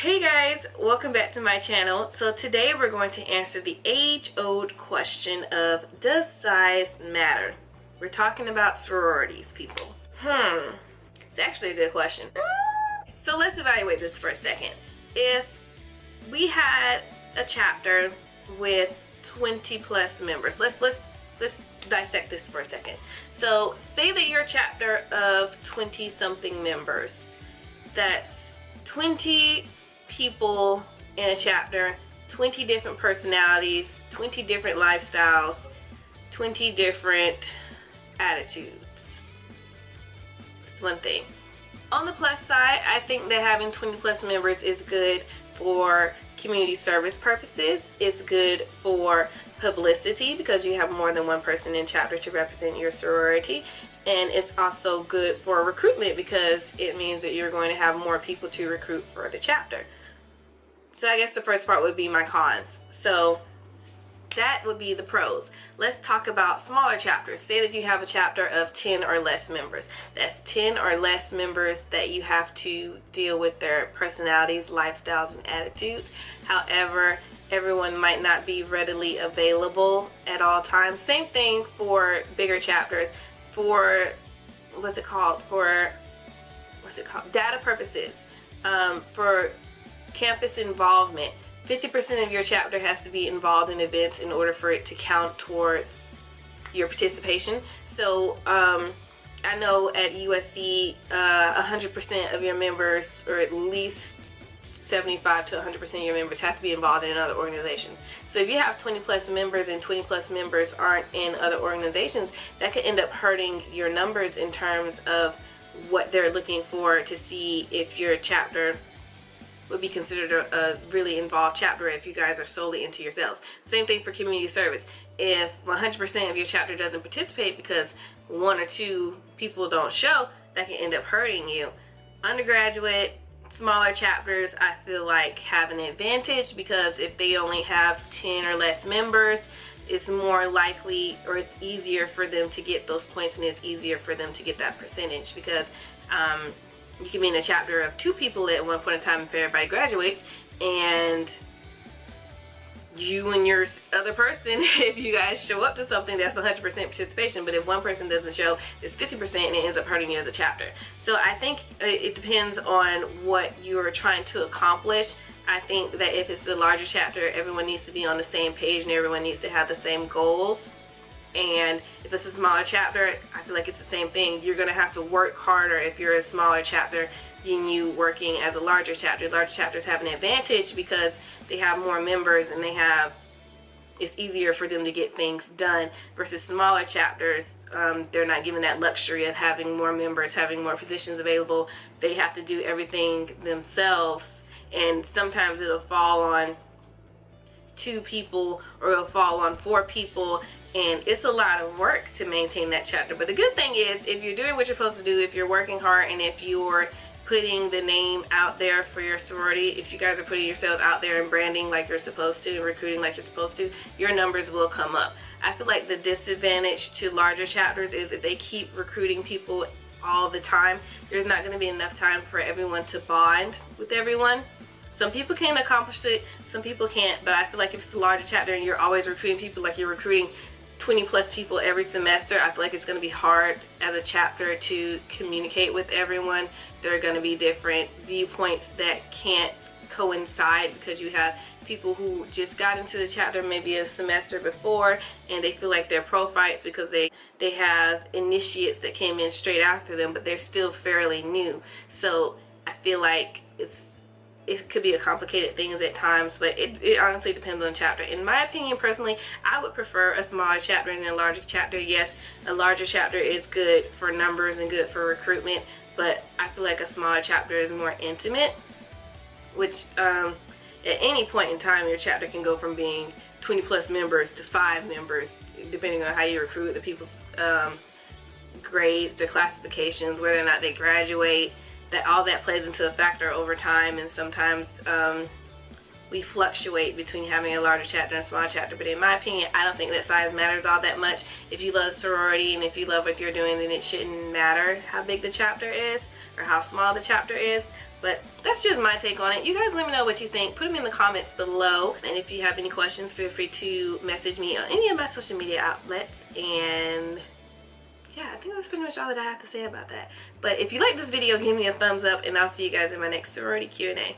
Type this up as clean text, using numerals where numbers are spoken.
Hey guys, welcome back to my channel. So today we're going to answer the age-old question of, does size matter? We're talking about sororities, people. It's actually a good question. So let's evaluate this for a second. If we had a chapter with 20 plus members, let's dissect this for a second. So say that you're a chapter of 20 something members. That's 20 people in a chapter, 20 different personalities, 20 different lifestyles, 20 different attitudes. It's one thing. On the plus side, I think that having 20 plus members is good for community service purposes. It's good for publicity because you have more than one person in chapter to represent your sorority. And it's also good for recruitment because it means that you're going to have more people to recruit for the chapter. So I guess the first part would be my cons. So that would be the pros. Let's talk about smaller chapters. Say that you have a chapter of 10 or less members. That's 10 or less members that you have to deal with their personalities, lifestyles, and attitudes. However, everyone might not be readily available at all times. Same thing for bigger chapters. For data purposes, for campus involvement, 50% of your chapter has to be involved in events in order for it to count towards your participation. So I know at USC 100% of your members, or at least 75 to 100% of your members, have to be involved in another organization. So if you have 20 plus members and 20 plus members aren't in other organizations, that could end up hurting your numbers in terms of what they're looking for to see if your chapter would be considered a really involved chapter if you guys are solely into yourselves. Same thing for community service. If 100% of your chapter doesn't participate because one or two people don't show, that can end up hurting you. Undergraduate, smaller chapters, I feel like have an advantage because if they only have 10 or less members, it's more likely, or it's easier for them to get those points, and it's easier for them to get that percentage because you can be in a chapter of 2 people at one point in time if everybody graduates, and you and your other person, if you guys show up to something, that's 100% participation. But if one person doesn't show, it's 50% and it ends up hurting you as a chapter. So I think it depends on what you're trying to accomplish. I think that if it's a larger chapter, everyone needs to be on the same page and everyone needs to have the same goals. And if it's a smaller chapter, I feel like it's the same thing. You're going to have to work harder if you're a smaller chapter than you working as a larger chapter. Larger chapters have an advantage because they have more members and it's easier for them to get things done, versus smaller chapters, they're not given that luxury of having more members, having more positions available. They have to do everything themselves, and sometimes it'll fall on 2 people or it'll fall on 4 people, and it's a lot of work to maintain that chapter. But the good thing is, if you're doing what you're supposed to do, if you're working hard, and if you're putting the name out there for your sorority, if you guys are putting yourselves out there and branding like you're supposed to and recruiting like you're supposed to, your numbers will come up. I feel like the disadvantage to larger chapters is if they keep recruiting people all the time, there's not going to be enough time for everyone to bond with everyone. Some people can accomplish it, some people can't, but I feel like if it's a larger chapter and you're always recruiting people, like you're recruiting 20 plus people every semester, I feel like it's going to be hard as a chapter to communicate with everyone. There are going to be different viewpoints that can't coincide because you have people who just got into the chapter maybe a semester before and they feel like they're pro-fights because they have initiates that came in straight after them, but they're still fairly new. So I feel like it could be a complicated things at times, but it honestly depends on the chapter. In my opinion, personally, I would prefer a smaller chapter than a larger chapter. Yes, a larger chapter is good for numbers and good for recruitment, but I feel like a smaller chapter is more intimate, which at any point in time, your chapter can go from being 20 plus members to 5 members, depending on how you recruit, the people's grades, their classifications, whether or not they graduate. That all that plays into a factor over time, and sometimes we fluctuate between having a larger chapter and a smaller chapter. But in my opinion, I don't think that size matters all that much. If you love sorority and if you love what you're doing, then it shouldn't matter how big the chapter is or how small the chapter is. But that's just my take on it. You guys let me know what you think. Put them in the comments below. And if you have any questions, feel free to message me on any of my social media outlets. And yeah, I think that's pretty much all that I have to say about that. But if you like this video, give me a thumbs up, and I'll see you guys in my next sorority Q&A.